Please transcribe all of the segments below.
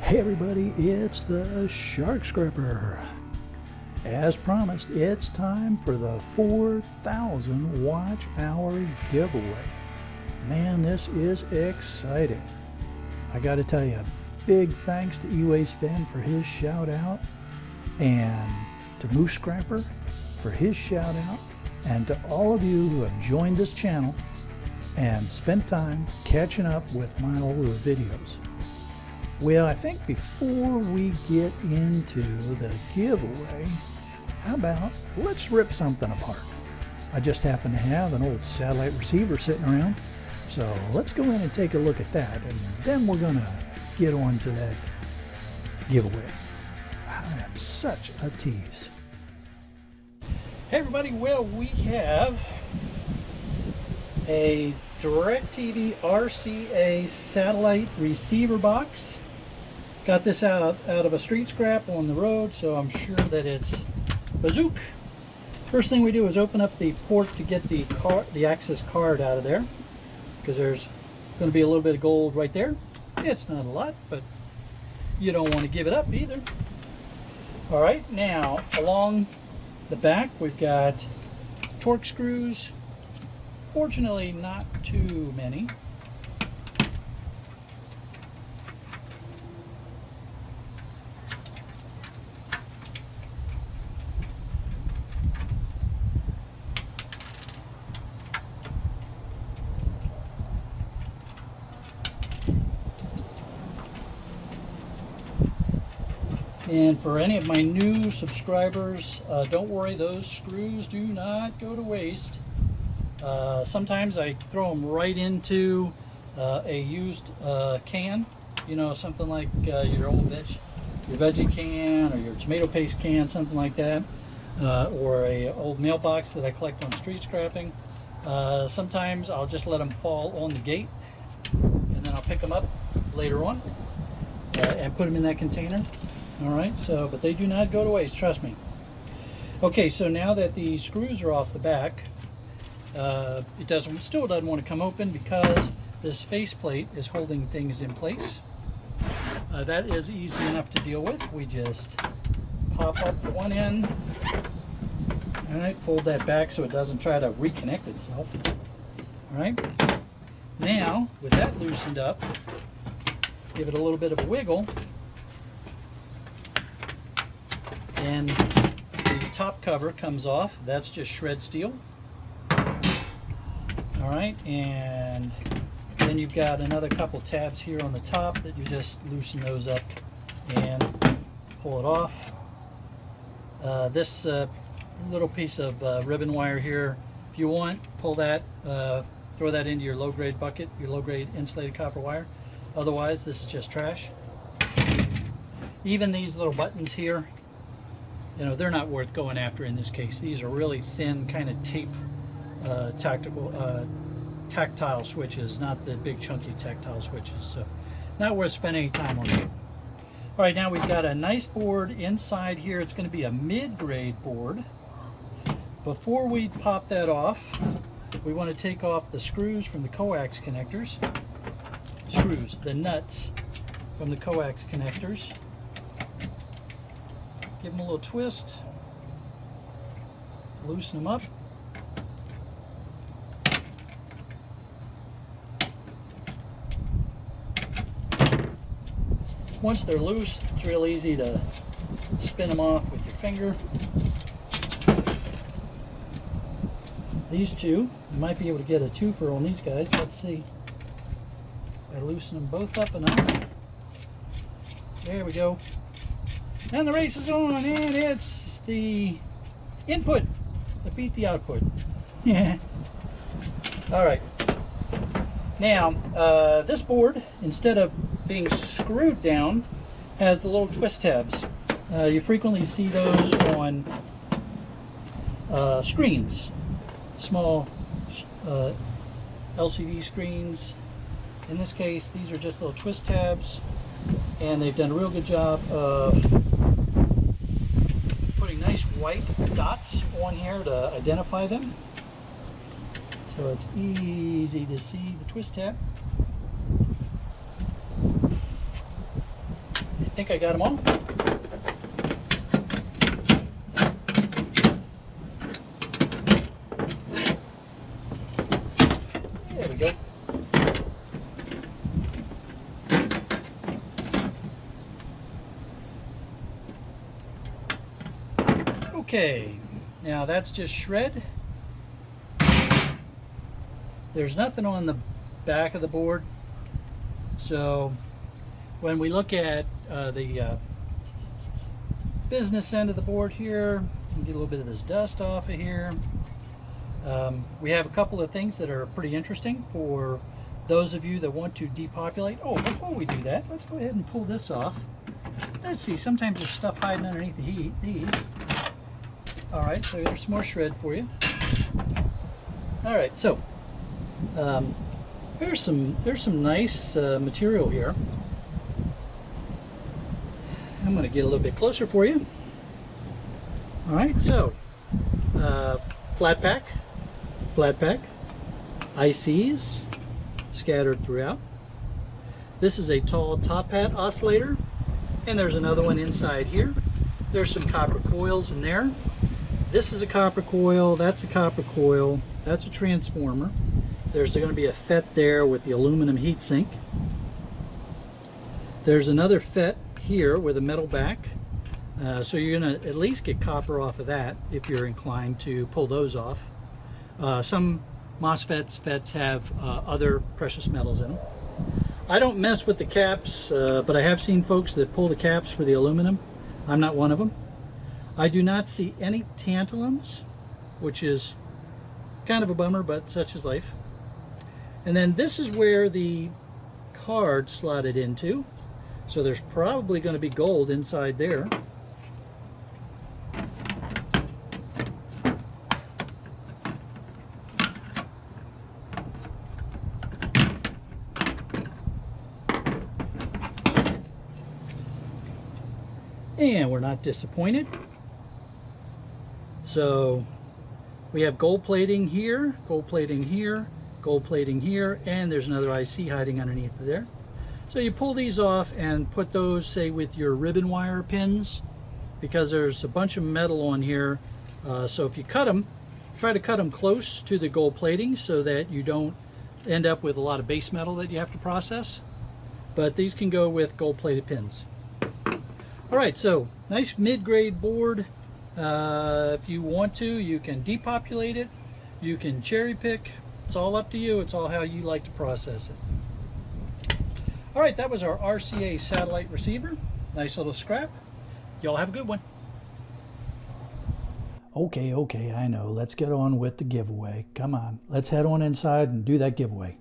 Hey everybody, it's the Shark Scraper. As promised, it's time for the 4,000 watch hour giveaway. Man, this is exciting. I gotta tell you, big thanks to E-Spin for his shout out, and to Moose Scrapper for his shout out, and to all of you who have joined this channel and spent time catching up with my older videos. Well, I think before we get into the giveaway, how about let's rip something apart. I just happen to have an old satellite receiver sitting around, so let's go in and take a look at that, and then we're gonna get on to that giveaway. I am such a tease. Hey everybody, well, we have a DirecTV RCA Satellite Receiver box. Got this out of a street scrap on the road, so I'm sure that it's bazook. First thing we do is open up the port to get the access card out of there, because there's going to be a little bit of gold right there. It's not a lot, but you don't want to give it up either. All right, now along the back we've got torque screws. Fortunately, not too many. And for any of my new subscribers, don't worry, those screws do not go to waste. Sometimes I throw them right into a used can, you know, something like your old veggie can or your tomato paste can, something like that, or a old mailbox that I collect on street scrapping. Sometimes I'll just let them fall on the gate, and then I'll pick them up later on and put them in that container. All right, so, but they do not go to waste, trust me. Okay, so now that the screws are off the back, it still doesn't want to come open because this faceplate is holding things in place. That is easy enough to deal with. We just pop up one end, all right, fold that back so it doesn't try to reconnect itself. All right, now with that loosened up, give it a little bit of a wiggle, and the top cover comes off. That's just shred steel. All right, and then you've got another couple tabs here on the top that you just loosen those up and pull it off. This little piece of ribbon wire here, if you want, pull that, throw that into your low-grade bucket, your low-grade insulated copper wire. Otherwise, this is just trash. Even these little buttons here, you know, they're not worth going after in this case. These are really thin, kind of tape tactile switches, not the big chunky tactile switches, so not worth spending any time on them. All right, now we've got a nice board inside here. It's going to be a mid-grade board. Before we pop that off, we want to take off the screws from the coax connectors. The nuts from the coax connectors. Give them a little twist, loosen them up. Once they're loose, it's real easy to spin them off with your finger. These two, you might be able to get a twofer on these guys. Let's see. I loosen them both up enough. There we go. And the race is on, and it's the input that beat the output. Yeah. All right. Now, this board, instead of being screwed down, has the little twist tabs. You frequently see those on screens, small LCD screens. In this case, these are just little twist tabs, and they've done a real good job of putting nice white dots on here to identify them. So it's easy to see the twist tab. think I got them all. There we go. Okay, now that's just shred. There's nothing on the back of the board, so when we look at the business end of the board here, get a little bit of this dust off of here. We have a couple of things that are pretty interesting for those of you that want to depopulate. Oh, before we do that, let's go ahead and pull this off. Let's see, sometimes there's stuff hiding underneath these. All right, so there's some more shred for you. All right, so there's some nice material here. I'm going to get a little bit closer for you. All right, so flat pack, ICs scattered throughout. This is a tall top hat oscillator, and there's another one inside here. There's some copper coils in there. This is a copper coil, that's a copper coil, that's a transformer. There's going to be a FET there with the aluminum heatsink. There's another FET here with a metal back. So you're going to at least get copper off of that if you're inclined to pull those off. Some MOSFETs, FETs have other precious metals in them. I don't mess with the caps, but I have seen folks that pull the caps for the aluminum. I'm not one of them. I do not see any tantalums, which is kind of a bummer, but such is life. And then this is where the card slotted into. So there's probably going to be gold inside there. And we're not disappointed. So we have gold plating here, gold plating here, gold plating here, and there's another IC hiding underneath there. So you pull these off and put those, say, with your ribbon wire pins, because there's a bunch of metal on here. So if you cut them, try to cut them close to the gold plating so that you don't end up with a lot of base metal that you have to process. But these can go with gold plated pins. All right, so nice mid-grade board. If you want to, you can depopulate it, you can cherry pick. It's all up to you. It's all how you like to process it. All right, that was our RCA Satellite Receiver. Nice little scrap. Y'all have a good one. Okay, I know. Let's get on with the giveaway. Come on, let's head on inside and do that giveaway.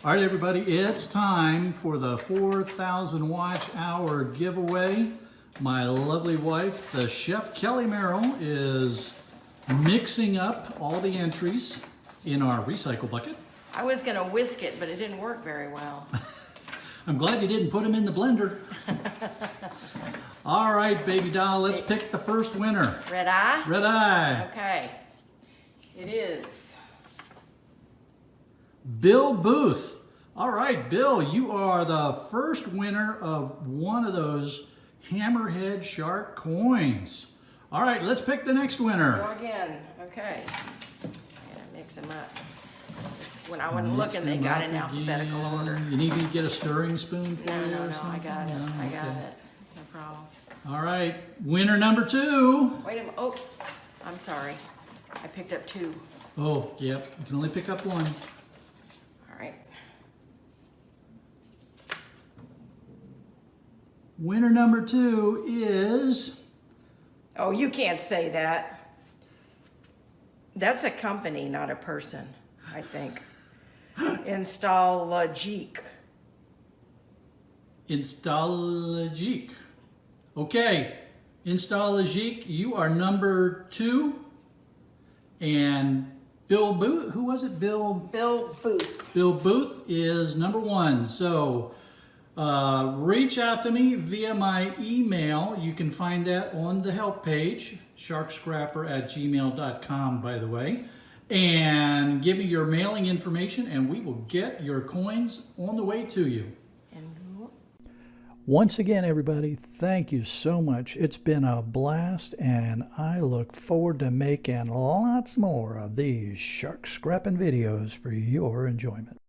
All right, everybody, it's time for the 4,000 watch hour giveaway. My lovely wife, the Chef Kelly Merrill, is mixing up all the entries in our recycle bucket. I was going to whisk it, but it didn't work very well. I'm glad you didn't put them in the blender. All right, baby doll, let's pick the first winner. Red eye? Red eye. Okay. It is Bill Booth. All right, Bill, you are the first winner of one of those Hammerhead Shark coins. All right, let's pick the next winner. Go again. Okay. I gotta mix them up. When I wasn't looking, they got in alphabetical order. You need to get a stirring spoon for No, you no, or no, something? I got it. No, I got okay. it. No problem. All right, winner number 2. Wait a minute. Oh, I'm sorry. I picked up 2. Oh, yep, you can only pick up 1. All right. Winner number 2 is... Oh, you can't say that. That's a company, not a person, I think. Installe Logique. Logique. Okay, Logique, you are number 2. And Bill Booth, who was it? Bill Booth. Bill Booth is number 1. So reach out to me via my email. You can find that on the help page, sharkscrapper@gmail.com, by the way. And give me your mailing information and we will get your coins on the way to you. Once again, everybody, thank you so much. It's been a blast, and I look forward to making lots more of these shark scrapping videos for your enjoyment.